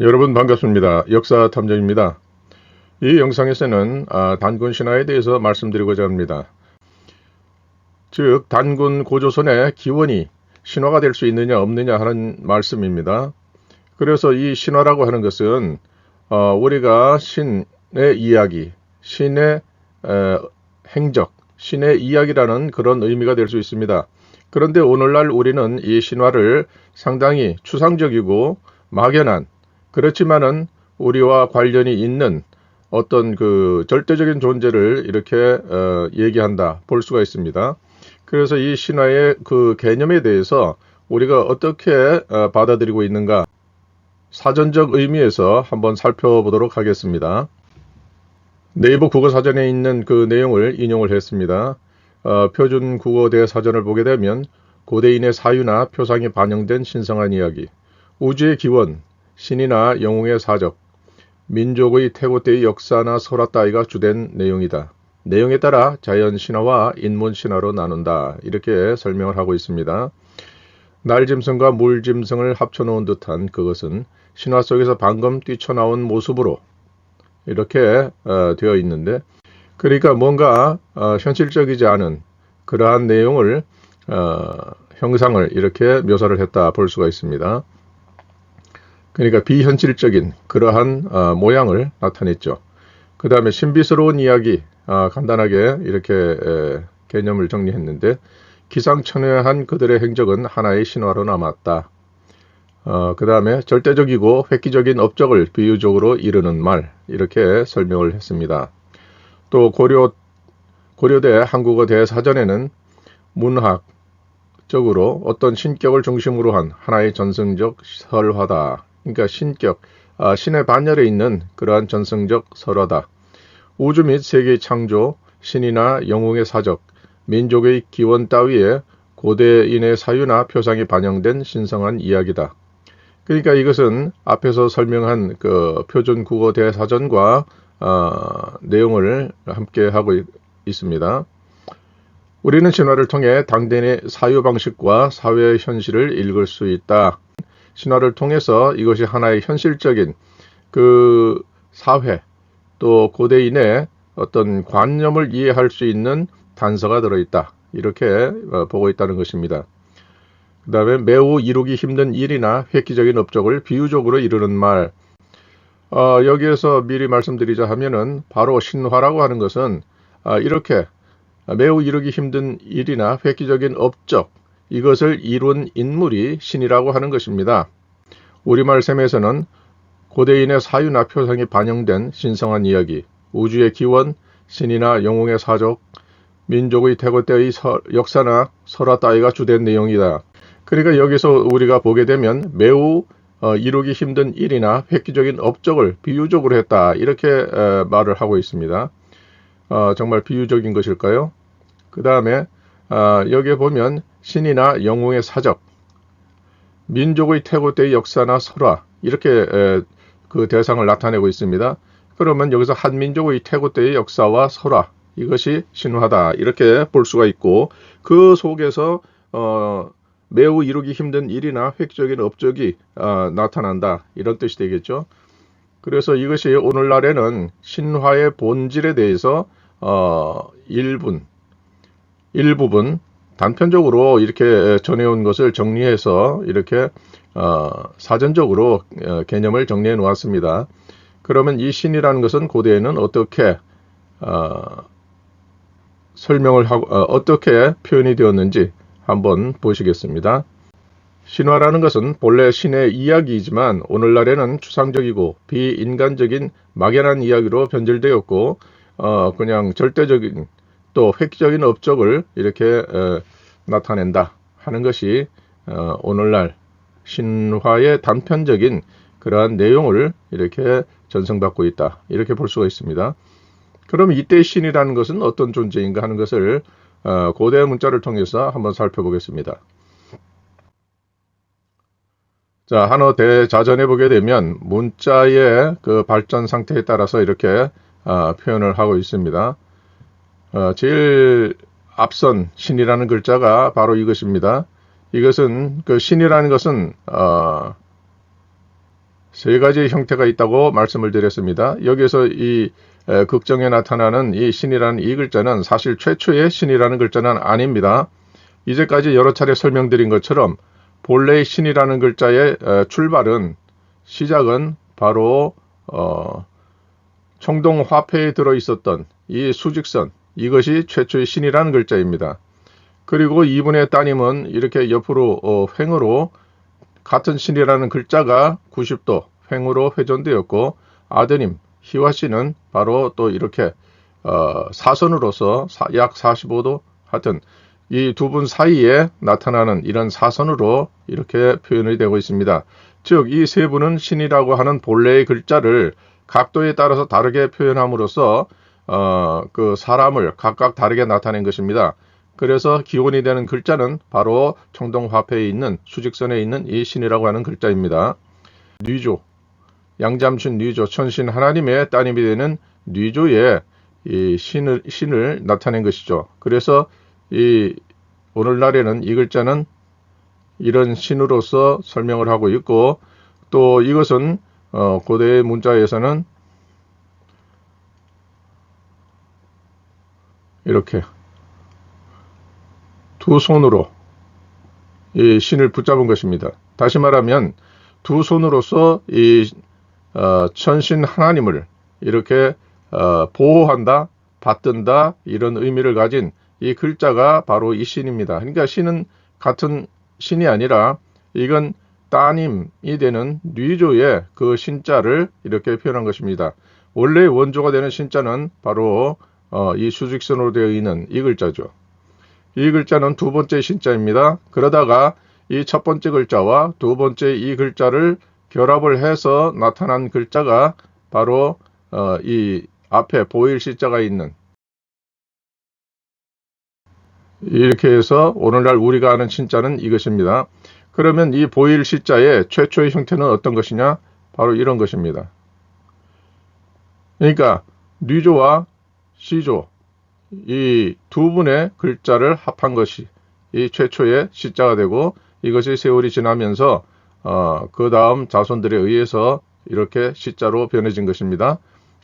여러분 반갑습니다. 역사탐정입니다. 이 영상에서는 단군 신화에 대해서 말씀드리고자 합니다. 즉 단군 고조선의 기원이 신화가 될 수 있느냐 없느냐 하는 말씀입니다. 그래서 이 신화라고 하는 것은 우리가 신의 이야기, 신의 행적, 신의 이야기라는 그런 의미가 될 수 있습니다. 그런데 오늘날 우리는 이 신화를 상당히 추상적이고 막연한, 그렇지만은 우리와 관련이 있는 어떤 그 절대적인 존재를 이렇게 얘기한다 볼 수가 있습니다. 그래서 이 신화의 그 개념에 대해서 우리가 어떻게 받아들이고 있는가, 사전적 의미에서 한번 살펴보도록 하겠습니다. 네이버 국어사전에 있는 그 내용을 인용을 했습니다. 표준 국어 대사전을 보게 되면 고대인의 사유나 표상이 반영된 신성한 이야기, 우주의 기원, 신이나 영웅의 사적, 민족의 태고 때의 역사나 설화 따위가 주된 내용이다. 내용에 따라 자연 신화와 인문 신화로 나눈다. 이렇게 설명을 하고 있습니다. 날짐승과 물짐승을 합쳐놓은 듯한 그것은 신화 속에서 방금 뛰쳐나온 모습으로 이렇게 되어 있는데, 그러니까 뭔가 현실적이지 않은 그러한 내용을 형상을 이렇게 묘사를 했다 볼 수가 있습니다. 그러니까 비현실적인 그러한 모양을 나타냈죠. 그 다음에 신비스러운 이야기, 간단하게 이렇게 개념을 정리했는데, 기상천외한 그들의 행적은 하나의 신화로 남았다. 그 다음에 절대적이고 획기적인 업적을 비유적으로 이르는 말, 이렇게 설명을 했습니다. 또 고려대 한국어 대사전에는 문학적으로 어떤 신격을 중심으로 한 하나의 전승적 설화다. 그러니까 신격, 신의 반열에 있는 그러한 전승적 설화다. 우주 및 세계의 창조, 신이나 영웅의 사적, 민족의 기원 따위에 고대인의 사유나 표상이 반영된 신성한 이야기다. 그러니까 이것은 앞에서 설명한 그 표준 국어 대사전과 내용을 함께 하고 있습니다. 우리는 신화를 통해 당대의 사유 방식과 사회의 현실을 읽을 수 있다. 신화를 통해서 이것이 하나의 현실적인 그 사회, 또 고대인의 어떤 관념을 이해할 수 있는 단서가 들어있다. 이렇게 보고 있다는 것입니다. 그 다음에 매우 이루기 힘든 일이나 획기적인 업적을 비유적으로 이루는 말. 여기에서 미리 말씀드리자 하면은 바로 신화라고 하는 것은 이렇게 매우 이루기 힘든 일이나 획기적인 업적, 이것을 이룬 인물이 신이라고 하는 것입니다. 우리말 셈에서는 고대인의 사유나 표상이 반영된 신성한 이야기, 우주의 기원, 신이나 영웅의 사적, 민족의 태고 때의 역사나 설화 따위가 주된 내용이다. 그러니까 여기서 우리가 보게 되면 매우 이루기 힘든 일이나 획기적인 업적을 비유적으로 했다. 이렇게 말을 하고 있습니다. 정말 비유적인 것일까요? 그 다음에 여기에 보면 신이나 영웅의 사적, 민족의 태고 때의 역사나 설화, 이렇게 그 대상을 나타내고 있습니다. 그러면 여기서 한 민족의 태고 때의 역사와 설화, 이것이 신화다. 이렇게 볼 수가 있고, 그 속에서 매우 이루기 힘든 일이나 획기적인 업적이 나타난다. 이런 뜻이 되겠죠. 그래서 이것이 오늘날에는 신화의 본질에 대해서 일부분 단편적으로 이렇게 전해온 것을 정리해서 이렇게 사전적으로 개념을 정리해 놓았습니다. 그러면 이 신이라는 것은 고대에는 어떻게 설명을 하고 어떻게 표현이 되었는지 한번 보시겠습니다. 신화라는 것은 본래 신의 이야기이지만 오늘날에는 추상적이고 비인간적인 막연한 이야기로 변질되었고 그냥 절대적인 또 획기적인 업적을 이렇게 나타낸다 하는 것이 오늘날 신화의 단편적인 그러한 내용을 이렇게 전승받고 있다. 이렇게 볼 수가 있습니다. 그럼 이때 신이라는 것은 어떤 존재인가 하는 것을 고대 문자를 통해서 한번 살펴보겠습니다. 자, 한어 대자전에 보게 되면 문자의 그 발전 상태에 따라서 이렇게 표현을 하고 있습니다. 제일 앞선 신이라는 글자가 바로 이것입니다. 이것은 그 신이라는 것은 세 가지의 형태가 있다고 말씀을 드렸습니다. 여기서 이 극정에 나타나는 이 신이라는 이 글자는 사실 최초의 신이라는 글자는 아닙니다. 이제까지 여러 차례 설명드린 것처럼 본래의 신이라는 글자의 출발은 시작은 바로 청동 화폐에 들어있었던 이 수직선, 이것이 최초의 신이라는 글자입니다. 그리고 이분의 따님은 이렇게 옆으로 횡으로 같은 신이라는 글자가 90도 횡으로 회전되었고, 아드님 희화 씨는 바로 또 이렇게 사선으로서 약 45도, 하여튼 이 두 분 사이에 나타나는 이런 사선으로 이렇게 표현이 되고 있습니다. 즉 이 세 분은 신이라고 하는 본래의 글자를 각도에 따라서 다르게 표현함으로써 그 사람을 각각 다르게 나타낸 것입니다. 그래서 기원이 되는 글자는 바로 청동화폐에 있는 수직선에 있는 이 신이라고 하는 글자입니다. 뉘조, 양잠춘 뉘조, 천신 하나님의 따님이 되는 뉘조의 이 신을 나타낸 것이죠. 그래서 이 오늘날에는 이 글자는 이런 신으로서 설명을 하고 있고, 또 이것은 고대의 문자에서는 이렇게 두 손으로 이 신을 붙잡은 것입니다. 다시 말하면 두 손으로서 이 천신 하나님을 이렇게 보호한다, 받든다, 이런 의미를 가진 이 글자가 바로 이 신입니다. 그러니까 신은 같은 신이 아니라 이건 따님이 되는 뉘조의 그 신자를 이렇게 표현한 것입니다. 원래 원조가 되는 신자는 바로 이 수직선으로 되어 있는 이 글자죠. 이 글자는 두 번째 신자입니다. 그러다가 이 첫 번째 글자와 두 번째 이 글자를 결합을 해서 나타난 글자가 바로 이 앞에 보일 시자가 있는, 이렇게 해서 오늘날 우리가 아는 신자는 이것입니다. 그러면 이 보일 시자의 최초의 형태는 어떤 것이냐? 바로 이런 것입니다. 그러니까 뉘조와 시조, 이 두 분의 글자를 합한 것이 이 최초의 시자가 되고, 이것이 세월이 지나면서 그 다음 자손들에 의해서 이렇게 시자로 변해진 것입니다.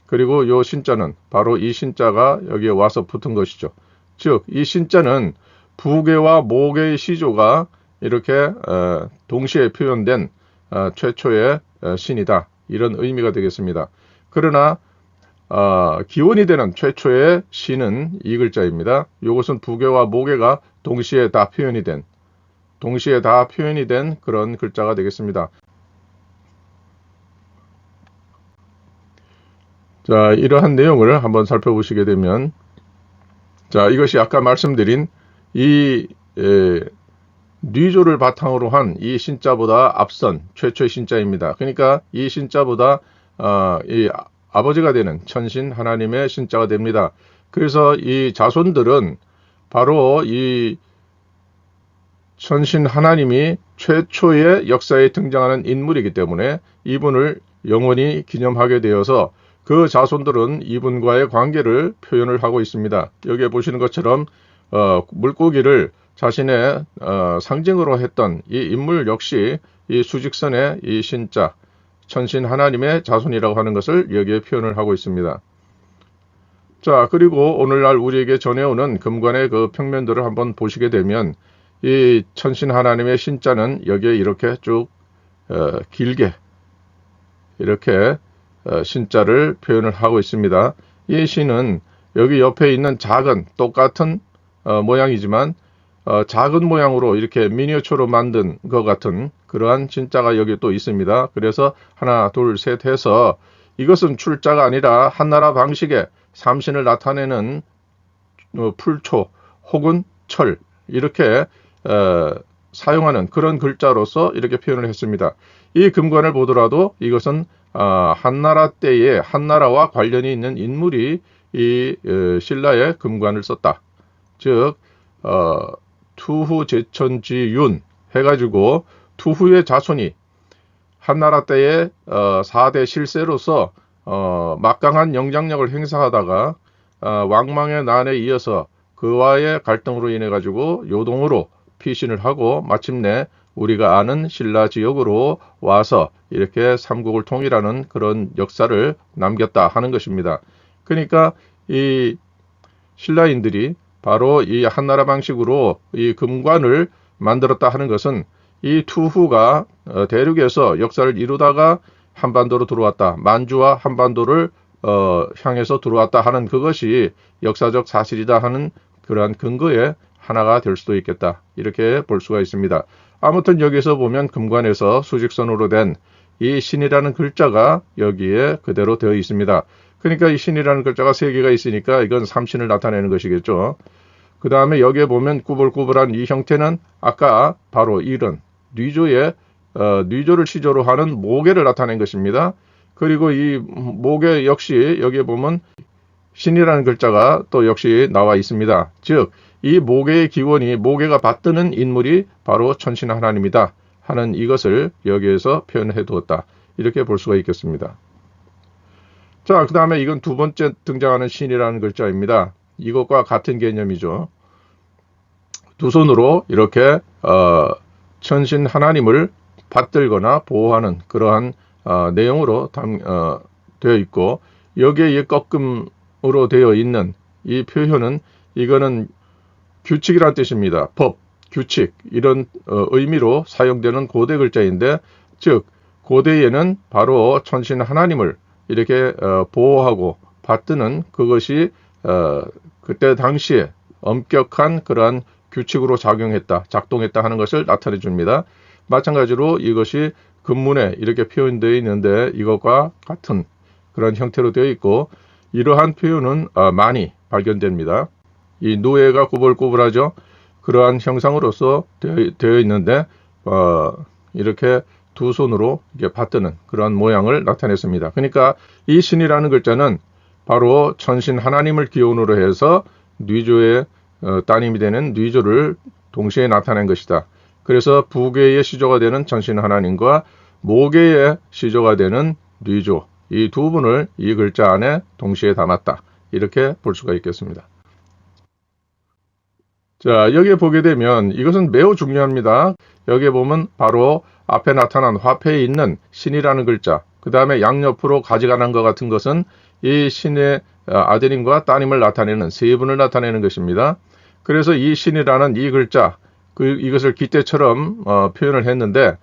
그리고 이 신자는 바로 이 신자가 여기에 와서 붙은 것이죠. 즉 이 신자는 부계와 모계의 시조가 이렇게 동시에 표현된 최초의 신이다, 이런 의미가 되겠습니다. 그러나 기원이 되는 최초의 신은 이 글자입니다. 이것은 부계와 모계가 동시에 다 표현이 된 그런 글자가 되겠습니다. 자, 이러한 내용을 한번 살펴보시게 되면, 자, 이것이 아까 말씀드린 이 뉘조를 바탕으로 한 이 신자보다 앞선 최초의 신자입니다. 그러니까 이 신자보다 이 아버지가 되는 천신 하나님의 신자가 됩니다. 그래서 이 자손들은 바로 이 천신 하나님이 최초의 역사에 등장하는 인물이기 때문에 이분을 영원히 기념하게 되어서 그 자손들은 이분과의 관계를 표현을 하고 있습니다. 여기에 보시는 것처럼 물고기를 자신의 상징으로 했던 이 인물 역시 이 수직선의 이 신자, 천신 하나님의 자손이라고 하는 것을 여기에 표현을 하고 있습니다. 자, 그리고 오늘날 우리에게 전해오는 금관의 그 평면들을 한번 보시게 되면, 이 천신 하나님의 신자는 여기에 이렇게 쭉 길게 이렇게 신자를 표현을 하고 있습니다. 이 신은 여기 옆에 있는 작은 똑같은 모양이지만 작은 모양으로 이렇게 미니어처로 만든 것 같은 그러한 신자가 여기 또 있습니다. 그래서 하나, 둘, 셋 해서 이것은 출자가 아니라 한나라 방식의 삼신을 나타내는 풀초 혹은 철, 이렇게 사용하는 그런 글자로서 이렇게 표현을 했습니다. 이 금관을 보더라도 이것은 한나라 때에 한나라와 관련이 있는 인물이 이 신라의 금관을 썼다. 즉 투후 제천지윤 해가지고 투후의 자손이 한나라 때에 4대 실세로서 막강한 영향력을 행사하다가 왕망의 난에 이어서 그와의 갈등으로 인해 가지고 요동으로 피신을 하고 마침내 우리가 아는 신라 지역으로 와서 이렇게 삼국을 통일하는 그런 역사를 남겼다 하는 것입니다. 그러니까 이 신라인들이 바로 이 한나라 방식으로 이 금관을 만들었다 하는 것은 이 투후가 대륙에서 역사를 이루다가 한반도로 들어왔다. 만주와 한반도를 향해서 들어왔다 하는 그것이 역사적 사실이다 하는 그러한 근거의 하나가 될 수도 있겠다. 이렇게 볼 수가 있습니다. 아무튼 여기서 보면 금관에서 수직선으로 된 이 신이라는 글자가 여기에 그대로 되어 있습니다. 그러니까 이 신이라는 글자가 3개가 있으니까 이건 삼신을 나타내는 것이겠죠. 그 다음에 여기에 보면 꾸불꾸불한 이 형태는 아까 바로 이런 뉘조를 시조로 하는 모계를 나타낸 것입니다. 그리고 이 모계 역시 여기에 보면 신이라는 글자가 또 역시 나와 있습니다. 즉, 이 모계의 기원이 모계가 받드는 인물이 바로 천신 하나님이다 하는 이것을 여기에서 표현해 두었다. 이렇게 볼 수가 있겠습니다. 자, 그 다음에 이건 두 번째 등장하는 신이라는 글자입니다. 이것과 같은 개념이죠. 두 손으로 이렇게 천신 하나님을 받들거나 보호하는 그러한 내용으로 되어 있고, 여기에 이 꺾음으로 되어 있는 이 표현은 이거는 규칙이란 뜻입니다. 법, 규칙 이런 의미로 사용되는 고대 글자인데, 즉 고대에는 바로 천신 하나님을 이렇게 보호하고 받드는 그것이 그때 당시에 엄격한 그러한 규칙으로 작동했다 하는 것을 나타내 줍니다. 마찬가지로 이것이 금문에 이렇게 표현되어 있는데 이것과 같은 그런 형태로 되어 있고, 이러한 표현은 많이 발견됩니다. 이 누에가 꾸불꾸불하죠. 그러한 형상으로서 되어 있는데 이렇게 두 손으로 이렇게 받드는 그러한 모양을 나타냈습니다. 그러니까 이 신이라는 글자는 바로 천신 하나님을 기원으로 해서 뉘조의 따님이 되는 뉘조를 동시에 나타낸 것이다. 그래서 부계의 시조가 되는 천신 하나님과 모계의 시조가 되는 뉘조, 이 두 분을 이 글자 안에 동시에 담았다. 이렇게 볼 수가 있겠습니다. 자, 여기에 보게 되면 이것은 매우 중요합니다. 여기에 보면 바로 앞에 나타난 화폐에 있는 신이라는 글자, 그 다음에 양옆으로 가지가 난 것 같은 것은 이 신의 아드님과 따님을 나타내는 세 분을 나타내는 것입니다. 그래서 이 신이라는 이 글자, 이것을 깃대처럼 표현을 했는데,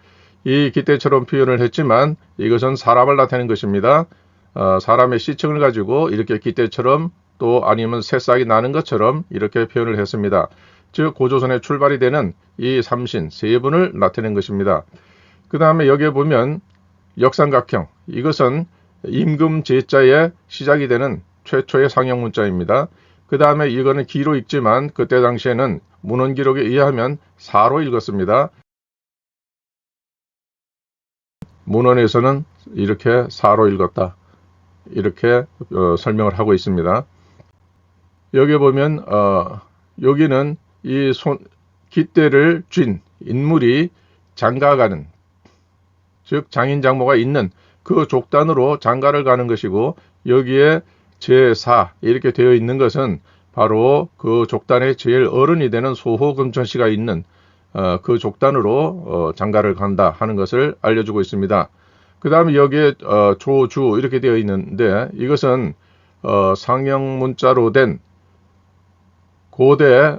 이 깃대처럼 표현을 했지만 이것은 사람을 나타내는 것입니다. 사람의 시청을 가지고 이렇게 깃대처럼 또 아니면 새싹이 나는 것처럼 이렇게 표현을 했습니다. 즉 고조선의 출발이 되는 이 삼신 세 분을 나타낸 것입니다. 그 다음에 여기에 보면 역삼각형, 이것은 임금 제자의 시작이 되는 최초의 상형 문자입니다. 그 다음에 이거는 기로 읽지만 그때 당시에는 문헌 기록에 의하면 사로 읽었습니다. 문헌에서는 이렇게 사로 읽었다. 이렇게 설명을 하고 있습니다. 여기에 보면 여기는 이 깃대를 쥔 인물이 장가가는, 즉 장인장모가 있는 그 족단으로 장가를 가는 것이고, 여기에 제4 이렇게 되어 있는 것은 바로 그 족단의 제일 어른이 되는 소호금천씨가 있는 그 족단으로 장가를 간다 하는 것을 알려주고 있습니다. 그 다음에 여기에 조주 이렇게 되어 있는데, 이것은 상형 문자로 된 고대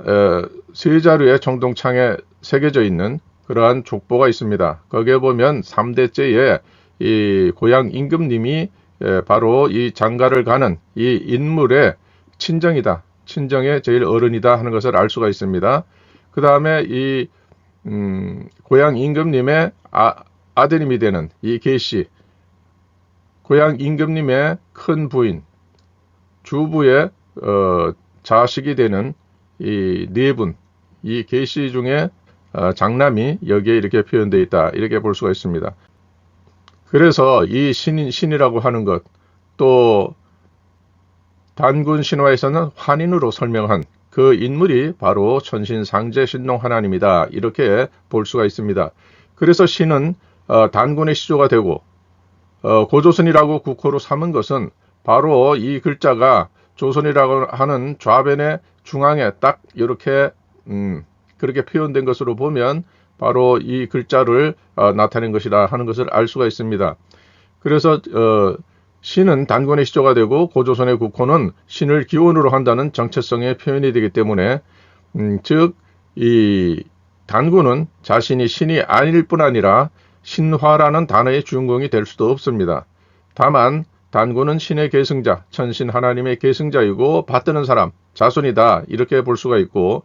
세 자루의 정동창에 새겨져 있는 그러한 족보가 있습니다. 거기에 보면 3대째에 이 고향 임금님이 바로 이 장가를 가는 이 인물의 친정이다, 친정의 제일 어른이다 하는 것을 알 수가 있습니다. 그 다음에 이 고향 임금님의 아드님이 되는 이 계씨, 고향 임금님의 큰 부인, 주부의 자식이 되는 이 네 분, 이 계씨 중에 장남이 여기에 이렇게 표현되어 있다. 이렇게 볼 수가 있습니다. 그래서 이 신이라고 하는 것, 또 단군 신화에서는 환인으로 설명한 그 인물이 바로 천신상제 신농 하나님이다. 이렇게 볼 수가 있습니다. 그래서 신은 단군의 시조가 되고 고조선이라고 국호로 삼은 것은 바로 이 글자가 조선이라고 하는 좌변의 중앙에 딱 이렇게 그렇게 표현된 것으로 보면 바로 이 글자를 나타낸 것이다 하는 것을 알 수가 있습니다. 그래서 신은 단군의 시조가 되고 고조선의 국호는 신을 기원으로 한다는 정체성의 표현이 되기 때문에 즉 이 단군은 자신이 신이 아닐 뿐 아니라 신화라는 단어의 주인공이 될 수도 없습니다. 다만 단군은 신의 계승자, 천신 하나님의 계승자이고 받드는 사람, 자손이다 이렇게 볼 수가 있고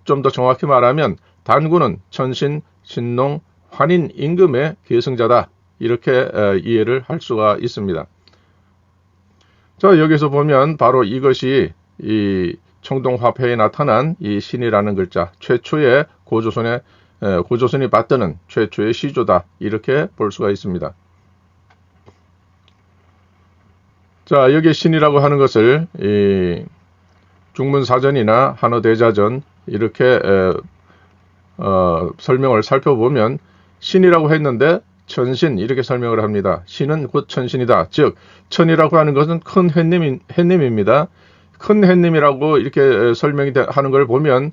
좀 더 정확히 말하면 단군은 천신, 신농, 환인, 임금의 계승자다 이렇게 이해를 할 수가 있습니다. 자, 여기서 보면 바로 이것이 이 청동화폐에 나타난 이 신이라는 글자, 최초의 고조선이 받드는 최초의 시조다 이렇게 볼 수가 있습니다. 자, 여기 신이라고 하는 것을 이 중문사전이나 한어대자전 이렇게 설명을 살펴보면 신이라고 했는데 천신 이렇게 설명을 합니다. 신은 곧 천신이다. 즉 천이라고 하는 것은 큰 햇님입니다. 큰 햇님이라고 이렇게 설명이 하는 걸 보면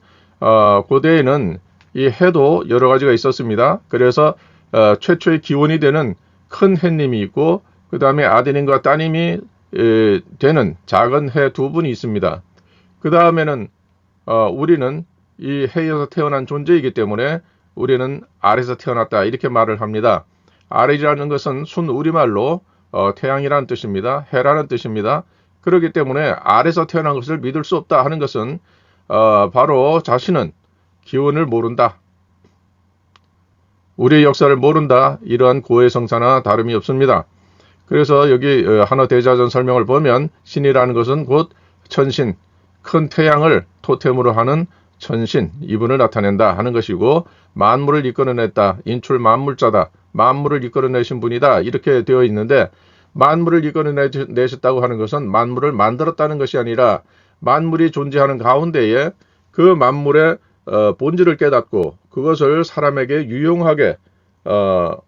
고대에는 이 해도 여러 가지가 있었습니다. 그래서 최초의 기원이 되는 큰 햇님이 있고 그 다음에 아드님과 따님이 되는 작은 해 두 분이 있습니다. 그 다음에는 우리는 이 해에서 태어난 존재이기 때문에 우리는 아래에서 태어났다 이렇게 말을 합니다. 아래라는 것은 순 우리말로 태양이라는 뜻입니다. 해라는 뜻입니다. 그렇기 때문에 아래에서 태어난 것을 믿을 수 없다 하는 것은 바로 자신은 기원을 모른다. 우리의 역사를 모른다. 이러한 고해성사나 다름이 없습니다. 그래서 여기 한어대자전 설명을 보면 신이라는 것은 곧 천신, 큰 태양을 토템으로 하는 천신, 이분을 나타낸다 하는 것이고 만물을 이끌어냈다. 인출 만물자다. 만물을 이끌어내신 분이다. 이렇게 되어 있는데 만물을 이끌어내셨다고 하는 것은 만물을 만들었다는 것이 아니라 만물이 존재하는 가운데에 그 만물의 본질을 깨닫고 그것을 사람에게 유용하게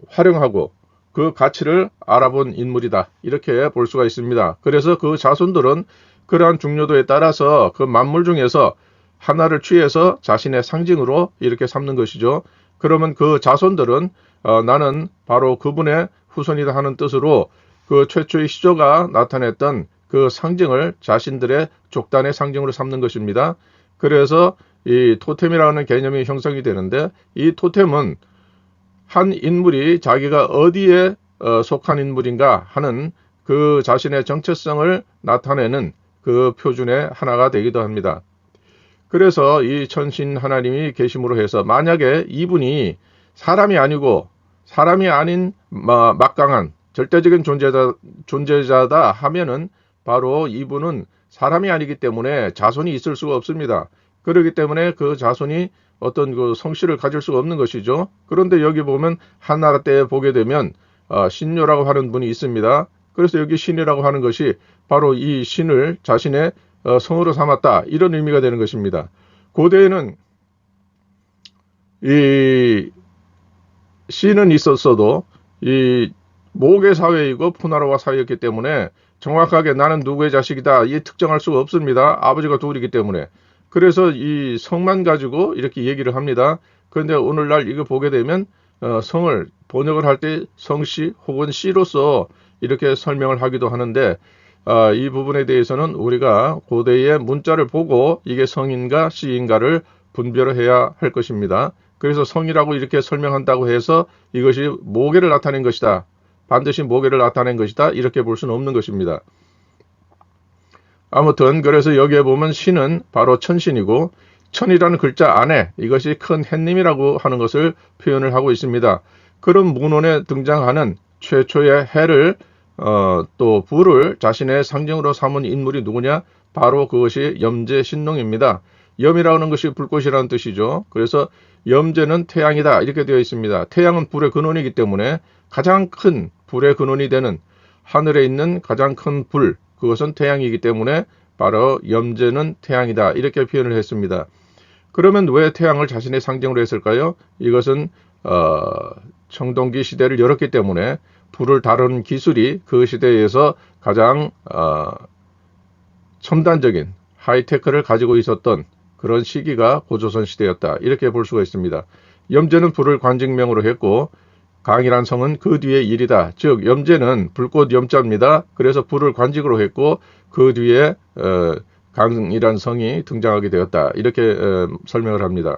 활용하고 그 가치를 알아본 인물이다. 이렇게 볼 수가 있습니다. 그래서 그 자손들은 그러한 중요도에 따라서 그 만물 중에서 하나를 취해서 자신의 상징으로 이렇게 삼는 것이죠. 그러면 그 자손들은 나는 바로 그분의 후손이다 하는 뜻으로 그 최초의 시조가 나타냈던 그 상징을 자신들의 족단의 상징으로 삼는 것입니다. 그래서 이 토템이라는 개념이 형성이 되는데 이 토템은 한 인물이 자기가 어디에 속한 인물인가 하는 그 자신의 정체성을 나타내는 그 표준의 하나가 되기도 합니다. 그래서 이 천신 하나님이 계심으로 해서 만약에 이분이 사람이 아니고 사람이 아닌 막강한 절대적인 존재자다 하면은 바로 이분은 사람이 아니기 때문에 자손이 있을 수가 없습니다. 그렇기 때문에 그 자손이 어떤 그 성씨를 가질 수가 없는 것이죠. 그런데 여기 보면 한나라 때에 보게 되면 신묘라고 하는 분이 있습니다. 그래서 여기 신이라고 하는 것이 바로 이 신을 자신의 성으로 삼았다 이런 의미가 되는 것입니다. 고대에는 이 신은 있었어도 이 모계 사회이고 푸나라와 사회였기 때문에 정확하게 나는 누구의 자식이다 이 특정할 수가 없습니다. 아버지가 둘이기 때문에. 그래서 이 성만 가지고 이렇게 얘기를 합니다. 그런데 오늘날 이거 보게 되면 성을 번역을 할 때 성씨 혹은 씨로서 이렇게 설명을 하기도 하는데 이 부분에 대해서는 우리가 고대의 문자를 보고 이게 성인가 씨인가를 분별을 해야 할 것입니다. 그래서 성이라고 이렇게 설명한다고 해서 이것이 모계를 나타낸 것이다. 반드시 모계를 나타낸 것이다. 이렇게 볼 수는 없는 것입니다. 아무튼 그래서 여기에 보면 신은 바로 천신이고 천이라는 글자 안에 이것이 큰 햇님이라고 하는 것을 표현을 하고 있습니다. 그런 문헌에 등장하는 최초의 해를 또 불을 자신의 상징으로 삼은 인물이 누구냐? 바로 그것이 염제 신농입니다. 염이라는 것이 불꽃이라는 뜻이죠. 그래서 염제는 태양이다 이렇게 되어 있습니다. 태양은 불의 근원이기 때문에 가장 큰 불의 근원이 되는 하늘에 있는 가장 큰 불, 그것은 태양이기 때문에 바로 염제는 태양이다 이렇게 표현을 했습니다. 그러면 왜 태양을 자신의 상징으로 했을까요? 이것은 청동기 시대를 열었기 때문에 불을 다루는 기술이 그 시대에서 가장 첨단적인 하이테크를 가지고 있었던 그런 시기가 고조선 시대였다 이렇게 볼 수가 있습니다. 염제는 불을 관직명으로 했고 강이란 성은 그 뒤에 일이다. 즉 염제는 불꽃 염자입니다. 그래서 불을 관직으로 했고 그 뒤에 강이란 성이 등장하게 되었다. 이렇게 설명을 합니다.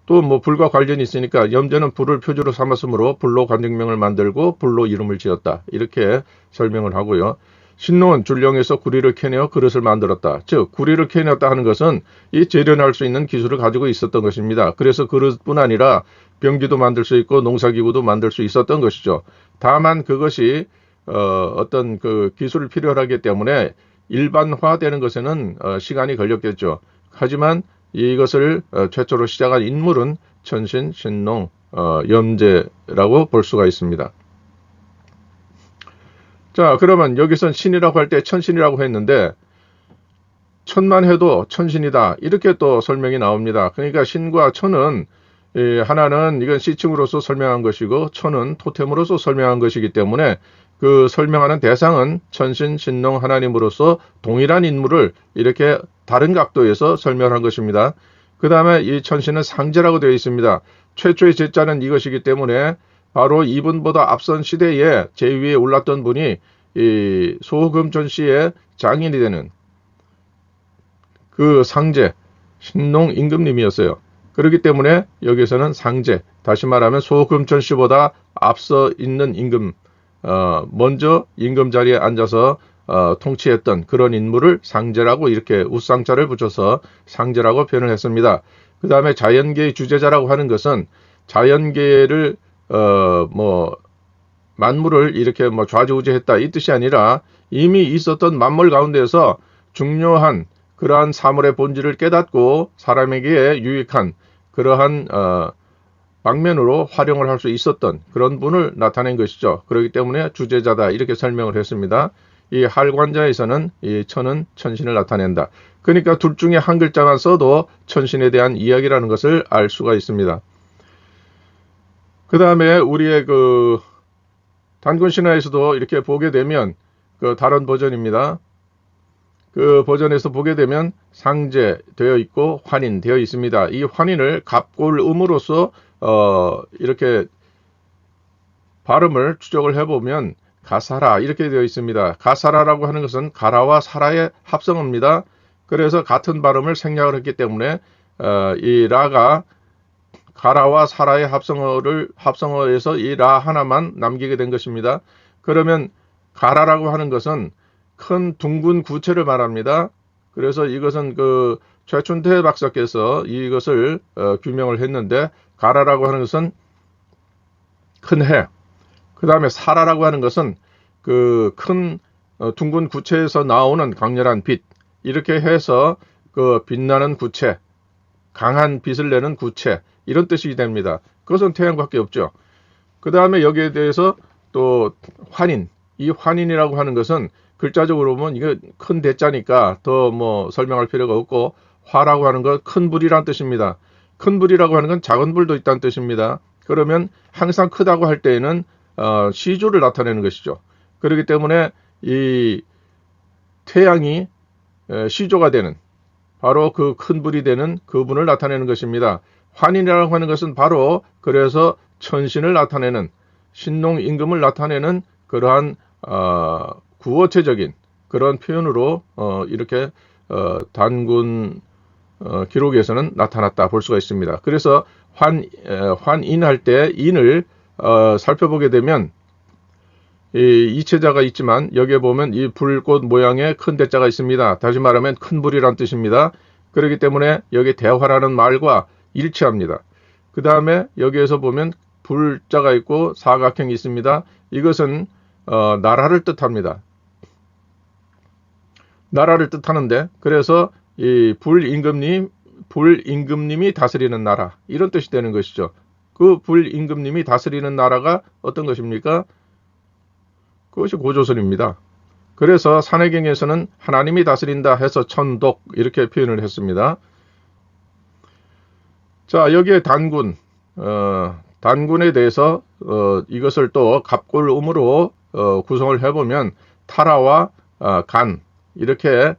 또 뭐 불과 관련이 있으니까 염제는 불을 표주로 삼았으므로 불로 관직명을 만들고 불로 이름을 지었다. 이렇게 설명을 하고요. 신농은 줄령에서 구리를 캐내어 그릇을 만들었다. 즉 구리를 캐내었다 하는 것은 이 재련할 수 있는 기술을 가지고 있었던 것입니다. 그래서 그릇뿐 아니라 병기도 만들 수 있고 농사기구도 만들 수 있었던 것이죠. 다만 그것이 어떤 그 기술을 필요로 하기 때문에 일반화되는 것에는 시간이 걸렸겠죠. 하지만 이것을 최초로 시작한 인물은 천신, 신농, 염제라고 볼 수가 있습니다. 자, 그러면 여기선 신이라고 할 때 천신이라고 했는데 천만 해도 천신이다. 이렇게 또 설명이 나옵니다. 그러니까 신과 천은 하나는 이건 시칭으로서 설명한 것이고 천은 토템으로서 설명한 것이기 때문에 그 설명하는 대상은 천신, 신농, 하나님으로서 동일한 인물을 이렇게 다른 각도에서 설명한 것입니다. 그 다음에 이 천신은 상제라고 되어 있습니다. 최초의 제자는 이것이기 때문에 바로 이분보다 앞선 시대에 제위에 올랐던 분이 이 소금전씨의 장인이 되는 그 상제, 신농 임금님이었어요. 그렇기 때문에 여기서는 상제, 다시 말하면 소금전씨보다 앞서 있는 임금, 먼저 임금 자리에 앉아서 통치했던 그런 인물을 상제라고 이렇게 웃상자를 붙여서 상제라고 표현을 했습니다. 그 다음에 자연계의 주제자라고 하는 것은 자연계를 만물을 이렇게 좌지우지했다 이 뜻이 아니라 이미 있었던 만물 가운데서 중요한 그러한 사물의 본질을 깨닫고 사람에게 유익한 그러한 방면으로 활용을 할 수 있었던 그런 분을 나타낸 것이죠. 그렇기 때문에 주제자다 이렇게 설명을 했습니다. 이 할관자에서는 이 천은 천신을 나타낸다. 그러니까 둘 중에 한 글자만 써도 천신에 대한 이야기라는 것을 알 수가 있습니다. 그 다음에 우리의 그 단군신화에서도 이렇게 보게 되면 그 다른 버전입니다. 그 버전에서 보게 되면 상제 되어 있고 환인 되어 있습니다. 이 환인을 갑골음으로써 이렇게 발음을 추적을 해보면 가사라 이렇게 되어 있습니다. 가사라라고 하는 것은 가라와 사라의 합성어입니다. 그래서 같은 발음을 생략을 했기 때문에 이 라가 가라와 사라의 합성어에서 이 라 하나만 남기게 된 것입니다. 그러면 가라라고 하는 것은 큰 둥근 구체를 말합니다. 그래서 이것은 그 최춘태 박사께서 이것을 규명을 했는데 가라라고 하는 것은 큰 해, 그 다음에 사라라고 하는 것은 그 큰 둥근 구체에서 나오는 강렬한 빛, 이렇게 해서 그 빛나는 구체, 강한 빛을 내는 구체 이런 뜻이 됩니다. 그것은 태양밖에 없죠. 그 다음에 여기에 대해서 또 환인, 이 환인이라고 하는 것은 글자적으로 보면 이거 큰 대자니까 더 뭐 설명할 필요가 없고 화라고 하는 건 큰 불이란 뜻입니다. 큰 불이라고 하는 건 작은 불도 있다는 뜻입니다. 그러면 항상 크다고 할 때에는 시조를 나타내는 것이죠. 그렇기 때문에 이 태양이 시조가 되는 바로 그 큰 불이 되는 그분을 나타내는 것입니다. 환인이라고 하는 것은 바로 그래서 천신을 나타내는 신농 임금을 나타내는 그러한 구어체적인 그런 표현으로 이렇게 단군 기록에서는 나타났다 볼 수가 있습니다. 그래서 환인할 때 인을 살펴보게 되면 이 이체자가 있지만 여기에 보면 이 불꽃 모양의 큰 대자가 있습니다. 다시 말하면 큰 불이란 뜻입니다. 그렇기 때문에 여기 대화라는 말과 일치합니다. 그 다음에 여기에서 보면 불자가 있고 사각형이 있습니다. 이것은 나라를 뜻합니다. 나라를 뜻하는데 그래서 이 불임금님이 다스리는 나라 이런 뜻이 되는 것이죠. 그 불임금님이 다스리는 나라가 어떤 것입니까? 그것이 고조선입니다. 그래서 산해경에서는 하나님이 다스린다 해서 천독 이렇게 표현을 했습니다. 자, 여기에 단군에 대해서 이것을 또 갑골음으로 구성을 해보면 타라와 간 이렇게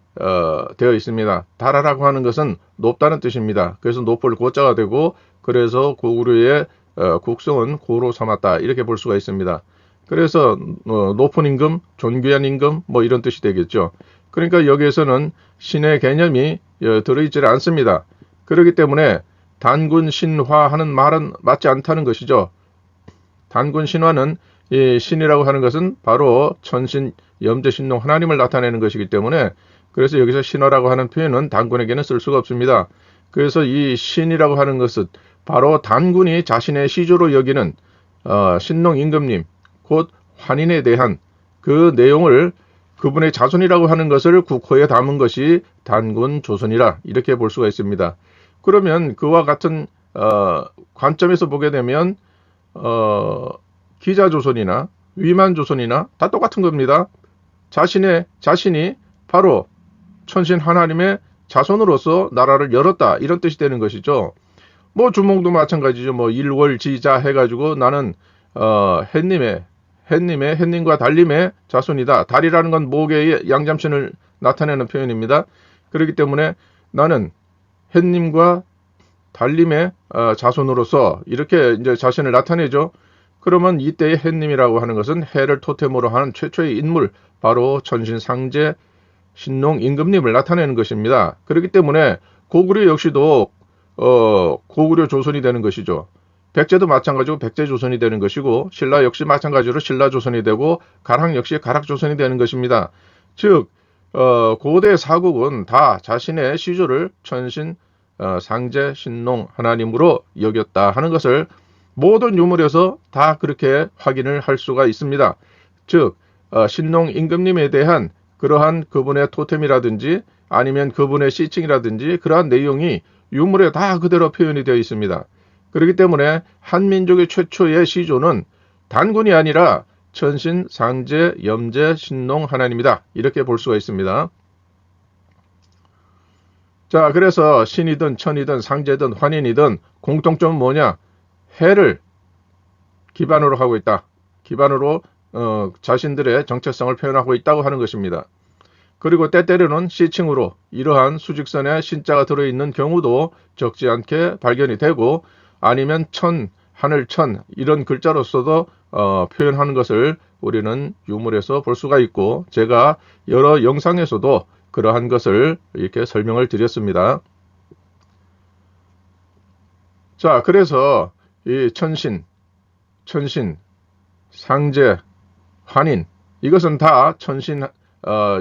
되어 있습니다. 타라라고 하는 것은 높다는 뜻입니다. 그래서 높을 고자가 되고 그래서 고구려의 국성은 고로 삼았다. 이렇게 볼 수가 있습니다. 그래서 높은 임금, 존귀한 임금 뭐 이런 뜻이 되겠죠. 그러니까 여기에서는 신의 개념이 들어있지 않습니다. 그렇기 때문에 단군 신화하는 말은 맞지 않다는 것이죠. 단군 신화는 이 신이라고 하는 것은 바로 천신, 염제, 신농 하나님을 나타내는 것이기 때문에 그래서 여기서 신화라고 하는 표현은 단군에게는 쓸 수가 없습니다. 그래서 이 신이라고 하는 것은 바로 단군이 자신의 시조로 여기는 신농 임금님, 곧 환인에 대한 그 내용을 그분의 자손이라고 하는 것을 국호에 담은 것이 단군 조선이라 이렇게 볼 수가 있습니다. 그러면 그와 같은 관점에서 보게 되면 기자조선이나 위만조선이나 다 똑같은 겁니다. 자신이 바로 천신 하나님의 자손으로서 나라를 열었다 이런 뜻이 되는 것이죠. 뭐 주몽도 마찬가지죠. 뭐 일월지자 해가지고 나는 햇님과 달님의 자손이다. 달이라는 건 목의 양잠신을 나타내는 표현입니다. 그렇기 때문에 나는 햇님과 달님의 자손으로서 이렇게 이제 자신을 나타내죠. 그러면 이때의 햇님이라고 하는 것은 해를 토템으로 하는 최초의 인물, 바로 천신상제 신농 임금님을 나타내는 것입니다. 그렇기 때문에 고구려 역시도 고구려 조선이 되는 것이죠. 백제도 마찬가지로 백제 조선이 되는 것이고 신라 역시 마찬가지로 신라 조선이 되고 가락 역시 가락 조선이 되는 것입니다. 즉 고대 사국은 다 자신의 시조를 천신 상제 신농 하나님으로 여겼다 하는 것을 모든 유물에서 다 그렇게 확인을 할 수가 있습니다. 즉 신농 임금님에 대한 그러한 그분의 토템이라든지 아니면 그분의 시칭이라든지 그러한 내용이 유물에 다 그대로 표현이 되어 있습니다. 그렇기 때문에 한민족의 최초의 시조는 단군이 아니라 천신, 상제, 염제, 신농 하나님이다. 이렇게 볼 수가 있습니다. 자, 그래서 신이든 천이든 상제든 환인이든 공통점은 뭐냐? 해를 기반으로 하고 있다. 기반으로 자신들의 정체성을 표현하고 있다고 하는 것입니다. 그리고 때때로는 시칭으로 이러한 수직선에 신자가 들어있는 경우도 적지 않게 발견이 되고 아니면 천, 하늘천 이런 글자로서도 표현하는 것을 우리는 유물에서 볼 수가 있고 제가 여러 영상에서도 그러한 것을 이렇게 설명을 드렸습니다. 자, 그래서 이 천신, 상제, 환인 이것은 다 천신,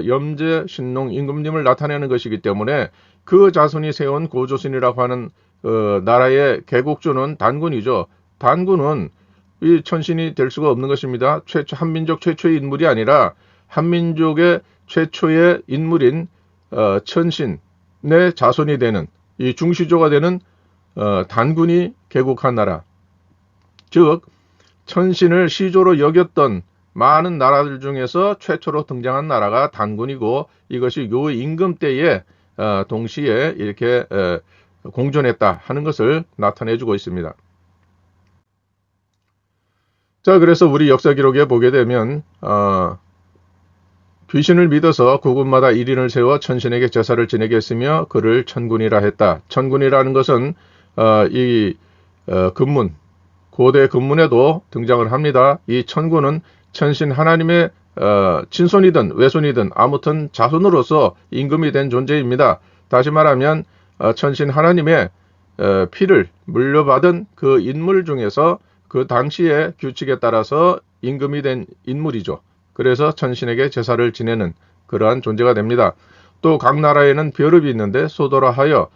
염제, 신농, 임금님을 나타내는 것이기 때문에 그 자손이 세운 고조선이라고 하는 나라의 개국주는 단군이죠. 단군은 이 천신이 될 수가 없는 것입니다. 한민족 최초의 인물이 아니라 한민족의 최초의 인물인 천신의 자손이 되는 이 중시조가 되는 단군이 개국한 나라. 즉 천신을 시조로 여겼던 많은 나라들 중에서 최초로 등장한 나라가 단군이고 이것이 요 임금 때에 동시에 이렇게 공존했다 하는 것을 나타내주고 있습니다. 자, 그래서 우리 역사 기록에 보게 되면 귀신을 믿어서 구군마다 일인을 세워 천신에게 제사를 지내게 했으며 그를 천군이라 했다. 천군이라는 것은 근문, 고대 근문에도 등장을 합니다. 이 천군은 천신 하나님의 친손이든 외손이든 아무튼 자손으로서 임금이 된 존재입니다. 다시 말하면 천신 하나님의 피를 물려받은 그 인물 중에서 그 당시의 규칙에 따라서 임금이 된 인물이죠. 그래서 천신에게 제사를 지내는 그러한 존재가 됩니다. 또 각 나라에는 벼룹이 있는데 소도라 하여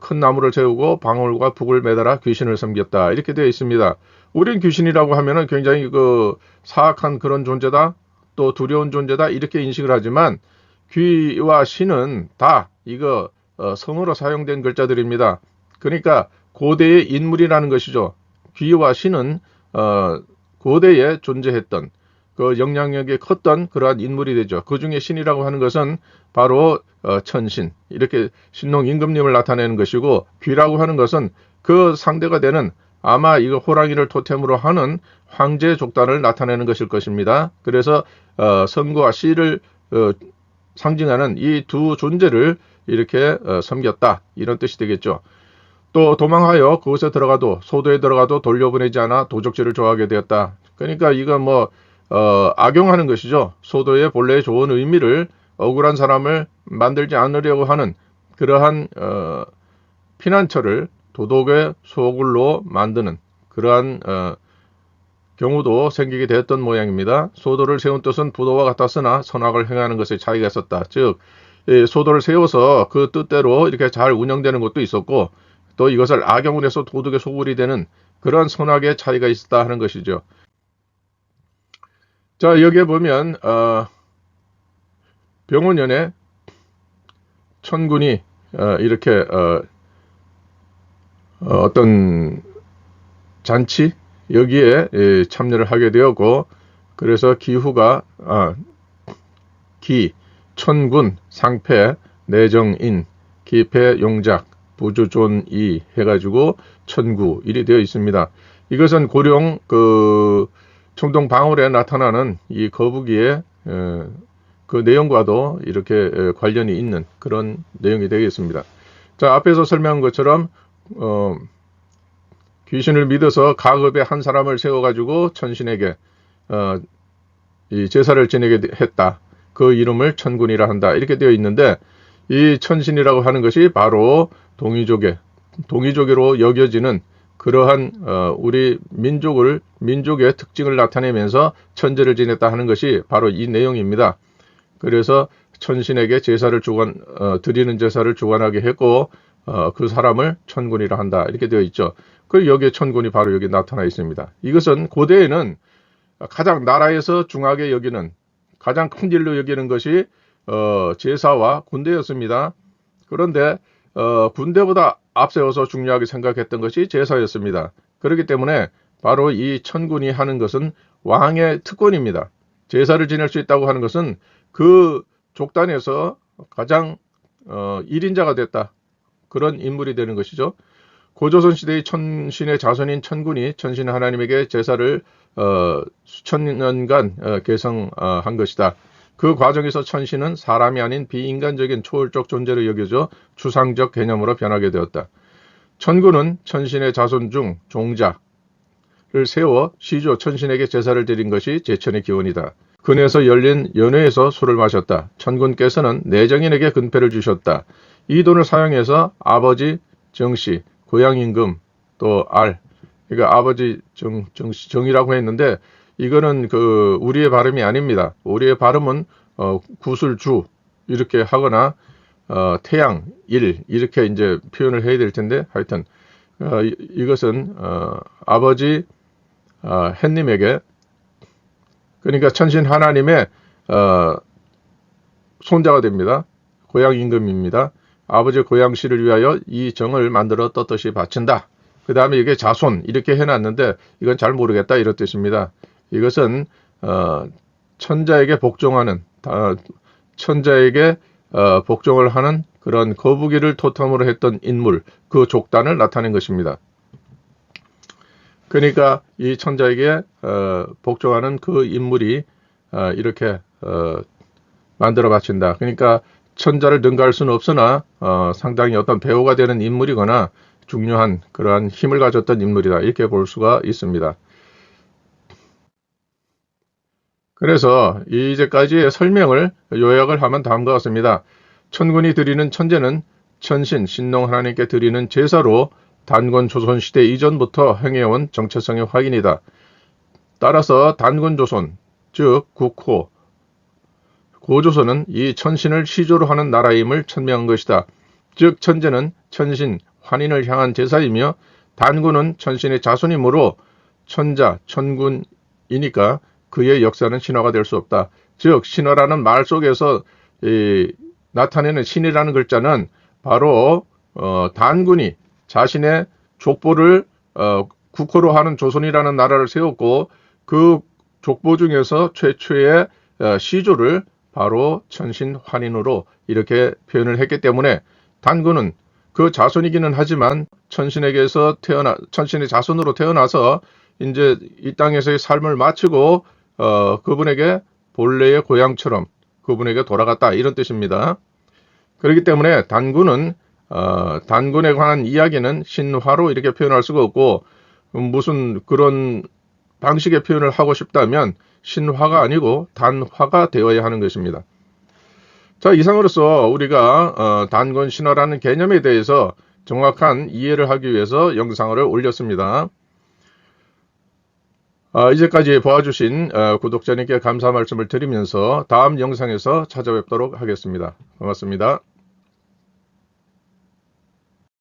큰 나무를 세우고 방울과 북을 매달아 귀신을 섬겼다. 이렇게 되어 있습니다. 우린 귀신이라고 하면은 굉장히 사악한 그런 존재다. 또 두려운 존재다. 이렇게 인식을 하지만 귀와 신은 다 성으로 사용된 글자들입니다. 그러니까 고대의 인물이라는 것이죠. 귀와 신은 고대에 존재했던 그 영향력이 컸던 그러한 인물이 되죠. 그 중에 신이라고 하는 것은 바로 천신, 이렇게 신농 임금님을 나타내는 것이고 귀라고 하는 것은 그 상대가 되는 아마 호랑이를 토템으로 하는 황제 족단을 나타내는 것일 것입니다. 그래서 선과 씨를 상징하는 이 두 존재를 이렇게 섬겼다 이런 뜻이 되겠죠. 또 도망하여 그곳에 들어가도 소도에 들어가도 돌려보내지 않아 도적질을 좋아하게 되었다. 그러니까 이건 뭐 악용하는 것이죠. 소도의 본래의 좋은 의미를 억울한 사람을 만들지 않으려고 하는 그러한 피난처를 도덕의 소굴로 만드는 그러한 경우도 생기게 되었던 모양입니다. 소도를 세운 뜻은 부도와 같았으나 선악을 행하는 것에 차이가 있었다. 즉 소도를 세워서 그 뜻대로 이렇게 잘 운영되는 것도 있었고 또 이것을 악용을 해서 도덕의 소굴이 되는 그러한 선악의 차이가 있었다 하는 것이죠. 자, 여기에 보면 병원년에 천군이 이렇게 어떤 잔치 여기에 참여를 하게 되었고 그래서 기후가 기, 천군, 상패, 내정인, 기패, 용작, 부주존이 해가지고 천구 일이 되어 있습니다. 이것은 고령 청동 방울에 나타나는 이 거북이의 그 내용과도 이렇게 관련이 있는 그런 내용이 되겠습니다. 자, 앞에서 설명한 것처럼 귀신을 믿어서 가급에 한 사람을 세워가지고 천신에게 이 제사를 지내게 했다. 그 이름을 천군이라 한다. 이렇게 되어 있는데 이 천신이라고 하는 것이 바로 동이조개로 여겨지는 그러한 우리 민족의 특징을 나타내면서 천제를 지냈다 하는 것이 바로 이 내용입니다. 그래서 천신에게 제사를 드리는 제사를 주관하게 했고 그 사람을 천군이라 한다. 이렇게 되어 있죠. 그리고 여기에 천군이 바로 여기 나타나 있습니다. 이것은 고대에는 가장 나라에서 중하게 여기는 가장 큰 일로 여기는 것이 제사와 군대였습니다. 그런데 군대보다 앞세워서 중요하게 생각했던 것이 제사였습니다. 그렇기 때문에 바로 이 천군이 하는 것은 왕의 특권입니다. 제사를 지낼 수 있다고 하는 것은 그 족단에서 가장 1인자가 됐다. 그런 인물이 되는 것이죠. 고조선 시대의 천신의 자손인 천군이 천신 하나님에게 제사를 수천 년간 계성한 것이다. 그 과정에서 천신은 사람이 아닌 비인간적인 초월적 존재로 여겨져 추상적 개념으로 변하게 되었다. 천군은 천신의 자손 중 종자를 세워 시조 천신에게 제사를 드린 것이 제천의 기원이다. 근에서 열린 연회에서 술을 마셨다. 천군께서는 내정인에게 근패를 주셨다. 이 돈을 사용해서 아버지 정씨, 고향임금, 또 그러니까 아버지 정이라고 했는데 이거는 우리의 발음이 아닙니다. 우리의 발음은 구술주 이렇게 하거나 태양, 일 이렇게 이제 표현을 해야 될 텐데 하여튼 이것은 아버지 햇님에게 그러니까 천신 하나님의 손자가 됩니다. 고향 임금입니다. 아버지 고향씨를 위하여 이 정을 만들어 떳떳이 바친다. 그 다음에 이게 자손 이렇게 해놨는데 이건 잘 모르겠다 이런 뜻입니다. 이것은 천자에게 복종하는 천자에게 복종을 하는 그런 거북이를 토템으로 했던 인물 그 족단을 나타낸 것입니다. 그러니까 이 천자에게 복종하는 그 인물이 이렇게 만들어 바친다. 그러니까 천자를 능가할 수는 없으나 상당히 어떤 배우가 되는 인물이거나 중요한 그러한 힘을 가졌던 인물이다. 이렇게 볼 수가 있습니다. 그래서 이제까지의 설명을 요약을 하면 다음과 같습니다. 천군이 드리는 천제는 천신, 신농 하나님께 드리는 제사로 단군 조선시대 이전부터 행해온 정체성의 확인이다. 따라서 단군 조선, 즉 국호, 고조선은 이 천신을 시조로 하는 나라임을 천명한 것이다. 즉 천제는 천신, 환인을 향한 제사이며 단군은 천신의 자손이므로 천자, 천군이니까 그의 역사는 신화가 될 수 없다. 즉 신화라는 말 속에서 나타내는 신이라는 글자는 바로 단군이 자신의 족보를 국호로 하는 조선이라는 나라를 세웠고 그 족보 중에서 최초의 시조를 바로 천신 환인으로 이렇게 표현을 했기 때문에 단군은 그 자손이기는 하지만 천신의 자손으로 태어나서 이제 이 땅에서의 삶을 마치고 그분에게 본래의 고향처럼 그분에게 돌아갔다 이런 뜻입니다. 그렇기 때문에 단군은 단군에 관한 이야기는 신화로 이렇게 표현할 수가 없고 무슨 그런 방식의 표현을 하고 싶다면 신화가 아니고 단화가 되어야 하는 것입니다. 자, 이상으로서 우리가 단군 신화라는 개념에 대해서 정확한 이해를 하기 위해서 영상을 올렸습니다. 이제까지 봐주신 구독자님께 감사 말씀을 드리면서 다음 영상에서 찾아뵙도록 하겠습니다. 고맙습니다.